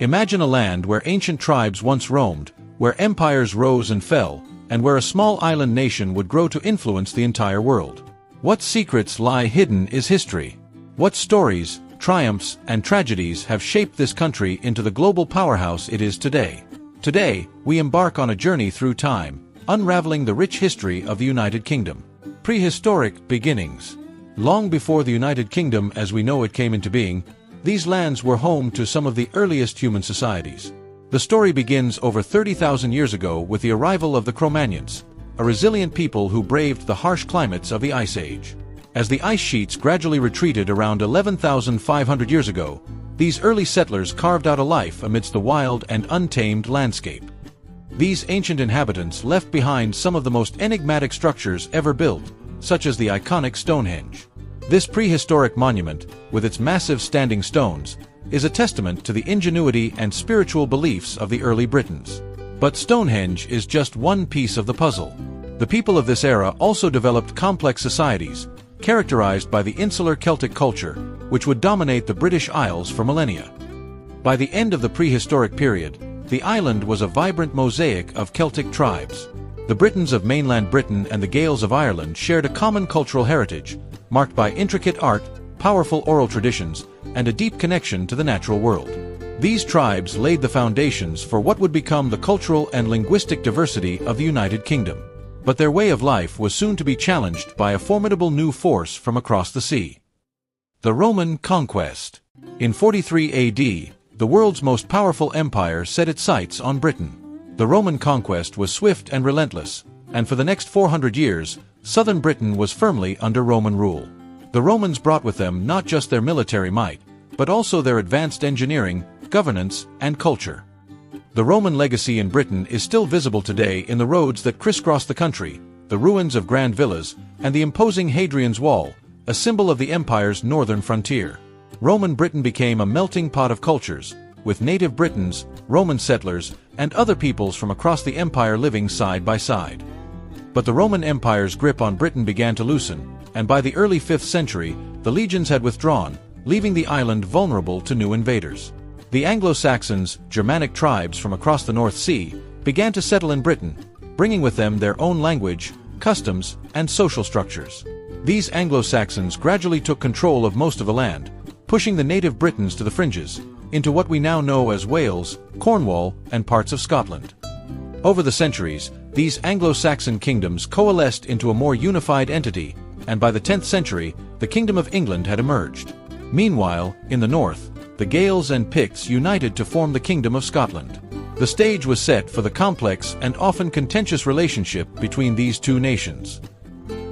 Imagine a land where ancient tribes once roamed, where empires rose and fell, and where a small island nation would grow to influence the entire world. What secrets lie hidden is history? What stories, triumphs, and tragedies have shaped this country into the global powerhouse it is today? Today, we embark on a journey through time, unraveling the rich history of the United Kingdom. Prehistoric beginnings. Long before the United Kingdom as we know it came into being, these lands were home to some of the earliest human societies. The story begins over 30,000 years ago with the arrival of the Cro-Magnons, a resilient people who braved the harsh climates of the Ice Age. As the ice sheets gradually retreated around 11,500 years ago, these early settlers carved out a life amidst the wild and untamed landscape. These ancient inhabitants left behind some of the most enigmatic structures ever built, such as the iconic Stonehenge. This prehistoric monument, with its massive standing stones, is a testament to the ingenuity and spiritual beliefs of the early Britons. But Stonehenge is just one piece of the puzzle. The people of this era also developed complex societies, characterized by the insular Celtic culture, which would dominate the British Isles for millennia. By the end of the prehistoric period, the island was a vibrant mosaic of Celtic tribes. The Britons of mainland Britain and the Gaels of Ireland shared a common cultural heritage, marked by intricate art, powerful oral traditions, and a deep connection to the natural world. These tribes laid the foundations for what would become the cultural and linguistic diversity of the United Kingdom. But their way of life was soon to be challenged by a formidable new force from across the sea. The Roman Conquest. In 43 AD, the world's most powerful empire set its sights on Britain. The Roman conquest was swift and relentless, and for the next 400 years, southern Britain was firmly under Roman rule. The Romans brought with them not just their military might, but also their advanced engineering, governance, and culture. The Roman legacy in Britain is still visible today in the roads that crisscross the country, the ruins of grand villas, and the imposing Hadrian's Wall, a symbol of the empire's northern frontier. Roman Britain became a melting pot of cultures, with native Britons, Roman settlers, and other peoples from across the empire living side by side. But the Roman Empire's grip on Britain began to loosen, and by the early 5th century, the legions had withdrawn, leaving the island vulnerable to new invaders. The Anglo Saxons, Germanic tribes from across the North Sea, began to settle in Britain, bringing with them their own language, customs, and social structures. These Anglo Saxons gradually took control of most of the land, pushing the native Britons to the fringes, into what we now know as Wales, Cornwall, and parts of Scotland. Over the centuries, these Anglo-Saxon kingdoms coalesced into a more unified entity, and by the 10th century, the Kingdom of England had emerged. Meanwhile, in the north, the Gaels and Picts united to form the Kingdom of Scotland. The stage was set for the complex and often contentious relationship between these two nations.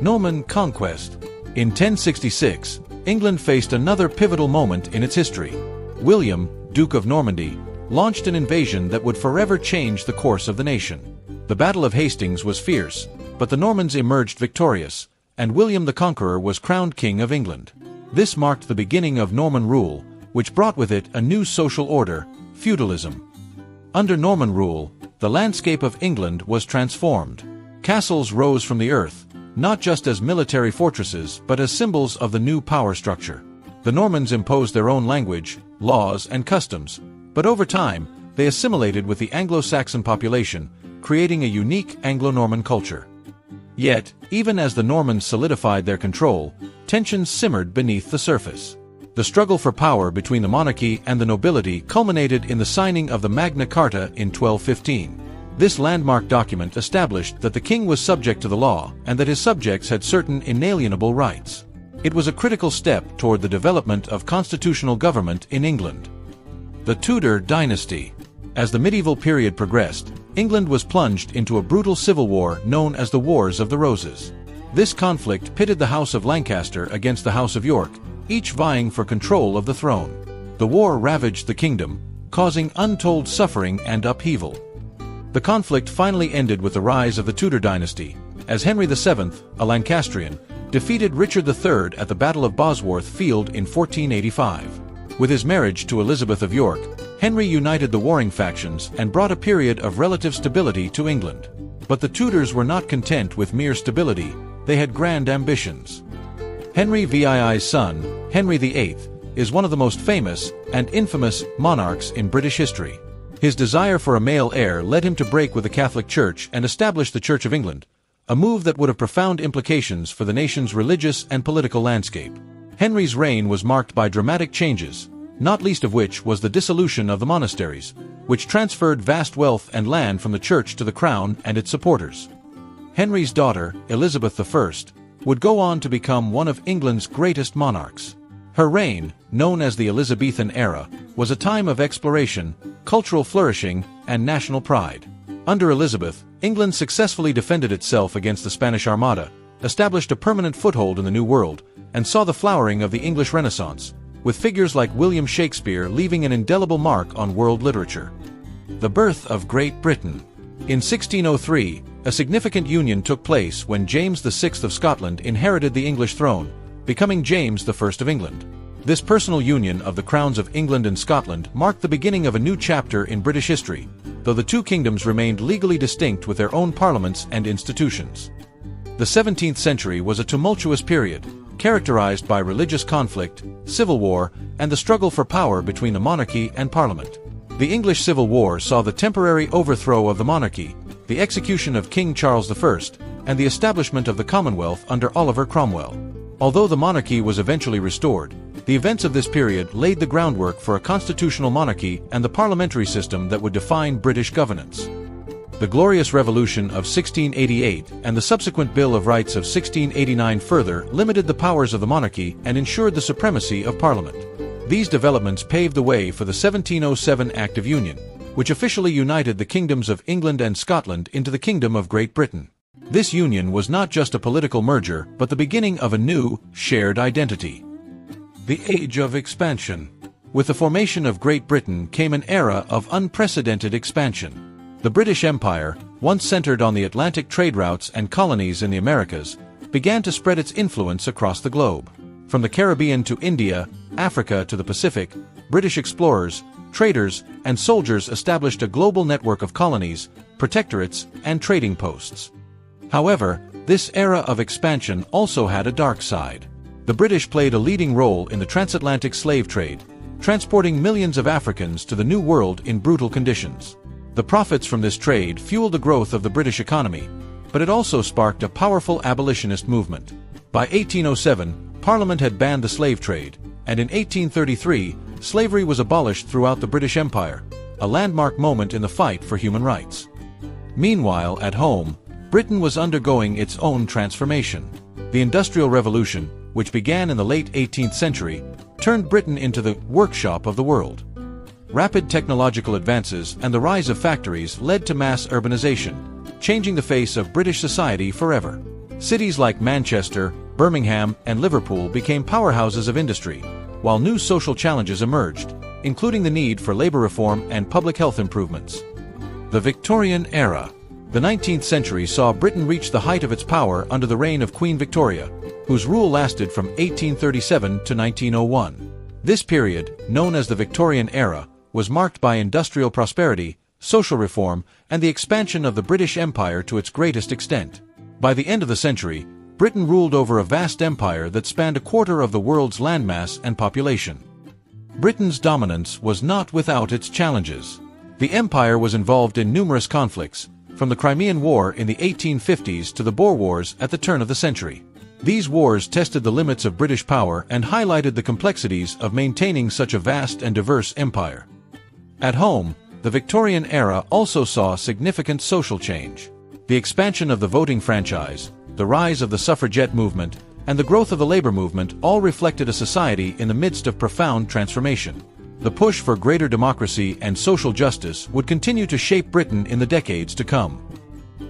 Norman Conquest. In 1066, England faced another pivotal moment in its history. William, Duke of Normandy, launched an invasion that would forever change the course of the nation. The Battle of Hastings was fierce, but the Normans emerged victorious, and William the Conqueror was crowned King of England. This marked the beginning of Norman rule, which brought with it a new social order, feudalism. Under Norman rule, the landscape of England was transformed. Castles rose from the earth, not just as military fortresses but as symbols of the new power structure. The Normans imposed their own language, laws, and customs, but over time, they assimilated with the Anglo-Saxon population, creating a unique Anglo-Norman culture. Yet, even as the Normans solidified their control, tensions simmered beneath the surface. The struggle for power between the monarchy and the nobility culminated in the signing of the Magna Carta in 1215. This landmark document established that the king was subject to the law and that his subjects had certain inalienable rights. It was a critical step toward the development of constitutional government in England. The Tudor dynasty. As the medieval period progressed, England was plunged into a brutal civil war known as the Wars of the Roses. This conflict pitted the House of Lancaster against the House of York, each vying for control of the throne. The war ravaged the kingdom, causing untold suffering and upheaval. The conflict finally ended with the rise of the Tudor dynasty, as Henry VII, a Lancastrian, defeated Richard III at the Battle of Bosworth Field in 1485. With his marriage to Elizabeth of York, Henry united the warring factions and brought a period of relative stability to England. But the Tudors were not content with mere stability, they had grand ambitions. Henry VII's son, Henry VIII, is one of the most famous and infamous monarchs in British history. His desire for a male heir led him to break with the Catholic Church and establish the Church of England, a move that would have profound implications for the nation's religious and political landscape. Henry's reign was marked by dramatic changes, not least of which was the dissolution of the monasteries, which transferred vast wealth and land from the Church to the Crown and its supporters. Henry's daughter, Elizabeth I, would go on to become one of England's greatest monarchs. Her reign, known as the Elizabethan era, was a time of exploration, cultural flourishing, and national pride. Under Elizabeth, England successfully defended itself against the Spanish Armada, established a permanent foothold in the New World, and saw the flowering of the English Renaissance, with figures like William Shakespeare leaving an indelible mark on world literature. The birth of Great Britain. In 1603, a significant union took place when James VI of Scotland inherited the English throne, becoming James I of England. This personal union of the crowns of England and Scotland marked the beginning of a new chapter in British history, though the two kingdoms remained legally distinct with their own parliaments and institutions. The 17th century was a tumultuous period, characterized by religious conflict, civil war, and the struggle for power between the monarchy and parliament. The English Civil War saw the temporary overthrow of the monarchy, the execution of King Charles I, and the establishment of the Commonwealth under Oliver Cromwell. Although the monarchy was eventually restored, the events of this period laid the groundwork for a constitutional monarchy and the parliamentary system that would define British governance. The Glorious Revolution of 1688 and the subsequent Bill of Rights of 1689 further limited the powers of the monarchy and ensured the supremacy of Parliament. These developments paved the way for the 1707 Act of Union, which officially united the kingdoms of England and Scotland into the Kingdom of Great Britain. This union was not just a political merger, but the beginning of a new, shared identity. The Age of Expansion. With the formation of Great Britain came an era of unprecedented expansion. The British Empire, once centered on the Atlantic trade routes and colonies in the Americas, began to spread its influence across the globe. From the Caribbean to India, Africa to the Pacific, British explorers, traders, and soldiers established a global network of colonies, protectorates, and trading posts. However, this era of expansion also had a dark side. The British played a leading role in the transatlantic slave trade, transporting millions of Africans to the New World in brutal conditions. The profits from this trade fueled the growth of the British economy, but it also sparked a powerful abolitionist movement. By 1807, Parliament had banned the slave trade, and in 1833, slavery was abolished throughout the British Empire, a landmark moment in the fight for human rights. Meanwhile, at home, Britain was undergoing its own transformation. The Industrial Revolution, which began in the late 18th century, turned Britain into the workshop of the world. Rapid technological advances and the rise of factories led to mass urbanization, changing the face of British society forever. Cities like Manchester, Birmingham, and Liverpool became powerhouses of industry, while new social challenges emerged, including the need for labor reform and public health improvements. The Victorian Era. The 19th century saw Britain reach the height of its power under the reign of Queen Victoria, whose rule lasted from 1837 to 1901. This period, known as the Victorian Era, was marked by industrial prosperity, social reform, and the expansion of the British Empire to its greatest extent. By the end of the century, Britain ruled over a vast empire that spanned a quarter of the world's landmass and population. Britain's dominance was not without its challenges. The empire was involved in numerous conflicts, from the Crimean War in the 1850s to the Boer Wars at the turn of the century. These wars tested the limits of British power and highlighted the complexities of maintaining such a vast and diverse empire. At home, the Victorian era also saw significant social change. The expansion of the voting franchise, the rise of the suffragette movement, and the growth of the labor movement all reflected a society in the midst of profound transformation. The push for greater democracy and social justice would continue to shape Britain in the decades to come.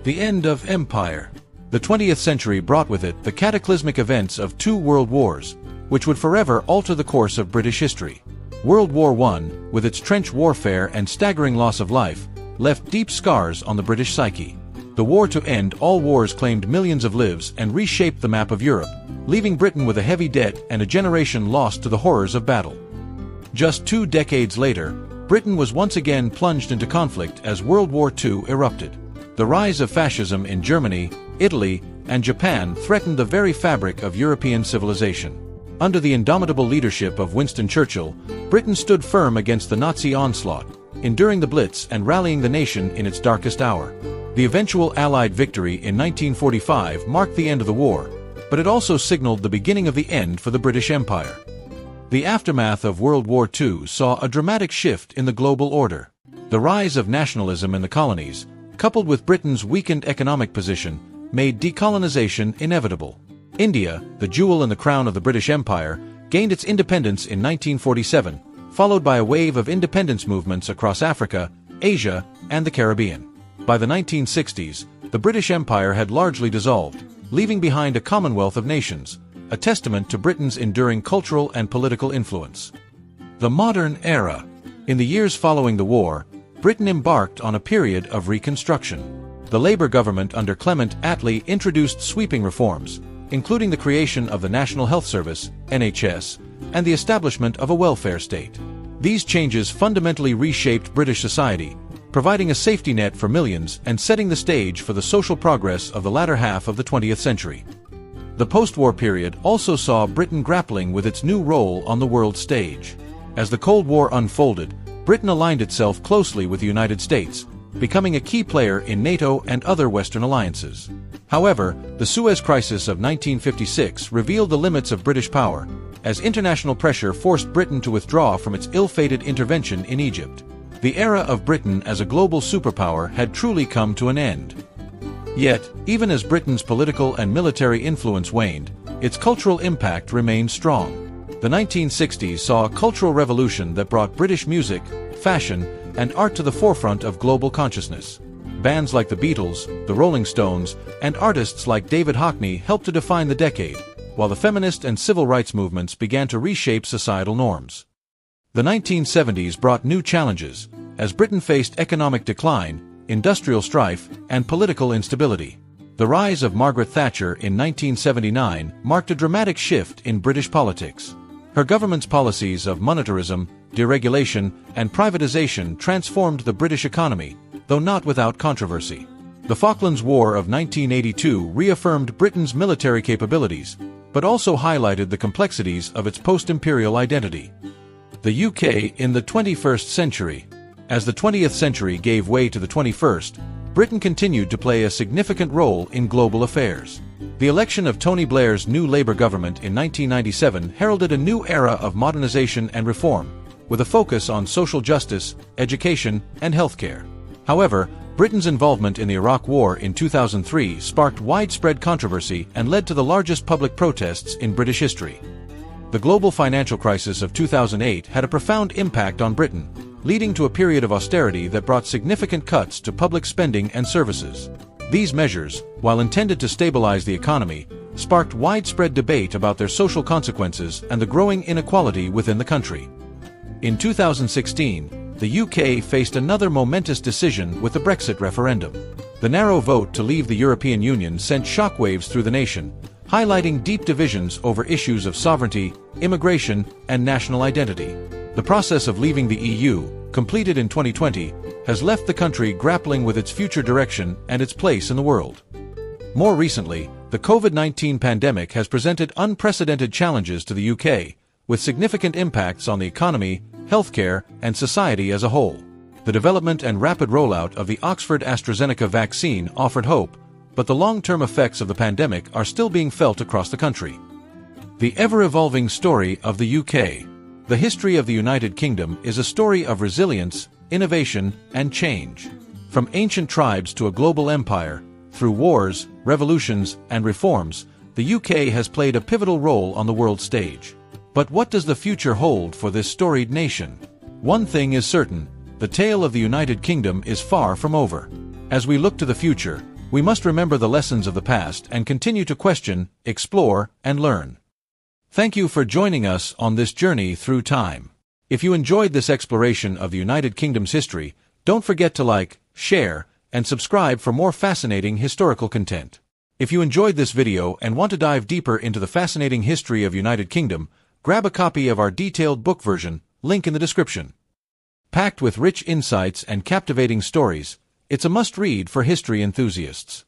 The end of empire. The 20th century brought with it the cataclysmic events of two world wars, which would forever alter the course of British history. World War I, with its trench warfare and staggering loss of life, left deep scars on the British psyche. The war to end all wars claimed millions of lives and reshaped the map of Europe, leaving Britain with a heavy debt and a generation lost to the horrors of battle. Just 2 decades later, Britain was once again plunged into conflict as World War II erupted. The rise of fascism in Germany, Italy, and Japan threatened the very fabric of European civilization. Under the indomitable leadership of Winston Churchill, Britain stood firm against the Nazi onslaught, enduring the Blitz and rallying the nation in its darkest hour. The eventual Allied victory in 1945 marked the end of the war, but it also signaled the beginning of the end for the British Empire. The aftermath of World War II saw a dramatic shift in the global order. The rise of nationalism in the colonies, coupled with Britain's weakened economic position, made decolonization inevitable. India, the jewel in the crown of the British Empire, gained its independence in 1947, followed by a wave of independence movements across Africa, Asia, and the Caribbean. By the 1960s, the British Empire had largely dissolved, leaving behind a commonwealth of nations, a testament to Britain's enduring cultural and political influence. The modern era. In the years following the war, Britain embarked on a period of reconstruction. The Labour government under Clement Attlee introduced sweeping reforms, including the creation of the National Health Service, NHS, and the establishment of a welfare state. These changes fundamentally reshaped British society, providing a safety net for millions and setting the stage for the social progress of the latter half of the 20th century. The post-war period also saw Britain grappling with its new role on the world stage. As the Cold War unfolded, Britain aligned itself closely with the United States, becoming a key player in NATO and other Western alliances. However, the Suez Crisis of 1956 revealed the limits of British power, as international pressure forced Britain to withdraw from its ill-fated intervention in Egypt. The era of Britain as a global superpower had truly come to an end. Yet, even as Britain's political and military influence waned, its cultural impact remained strong. The 1960s saw a cultural revolution that brought British music, fashion, and art to the forefront of global consciousness. Bands like the Beatles, the Rolling Stones, and artists like David Hockney helped to define the decade, while the feminist and civil rights movements began to reshape societal norms. The 1970s brought new challenges, as Britain faced economic decline, industrial strife, and political instability. The rise of Margaret Thatcher in 1979 marked a dramatic shift in British politics. Her government's policies of monetarism, deregulation, and privatization transformed the British economy, though not without controversy. The Falklands War of 1982 reaffirmed Britain's military capabilities, but also highlighted the complexities of its post-imperial identity. The UK in the 21st century. As the 20th century gave way to the 21st, Britain continued to play a significant role in global affairs. The election of Tony Blair's new Labour government in 1997 heralded a new era of modernization and reform, with a focus on social justice, education, and healthcare. However, Britain's involvement in the Iraq War in 2003 sparked widespread controversy and led to the largest public protests in British history. The global financial crisis of 2008 had a profound impact on Britain, leading to a period of austerity that brought significant cuts to public spending and services. These measures, while intended to stabilize the economy, sparked widespread debate about their social consequences and the growing inequality within the country. In 2016, the UK faced another momentous decision with the Brexit referendum. The narrow vote to leave the European Union sent shockwaves through the nation, highlighting deep divisions over issues of sovereignty, immigration, and national identity. The process of leaving the EU, completed in 2020, has left the country grappling with its future direction and its place in the world. More recently, the COVID-19 pandemic has presented unprecedented challenges to the UK, with significant impacts on the economy, healthcare, and society as a whole. The development and rapid rollout of the Oxford-AstraZeneca vaccine offered hope, but the long-term effects of the pandemic are still being felt across the country. The ever-evolving story of the UK. The history of the United Kingdom is a story of resilience, innovation, and change. From ancient tribes to a global empire, through wars, revolutions, and reforms, the UK has played a pivotal role on the world stage. But what does the future hold for this storied nation? One thing is certain, the tale of the United Kingdom is far from over. As we look to the future, we must remember the lessons of the past and continue to question, explore, and learn. Thank you for joining us on this journey through time. If you enjoyed this exploration of the United Kingdom's history, don't forget to like, share, and subscribe for more fascinating historical content. If you enjoyed this video and want to dive deeper into the fascinating history of United Kingdom, grab a copy of our detailed book version, link in the description. Packed with rich insights and captivating stories, it's a must-read for history enthusiasts.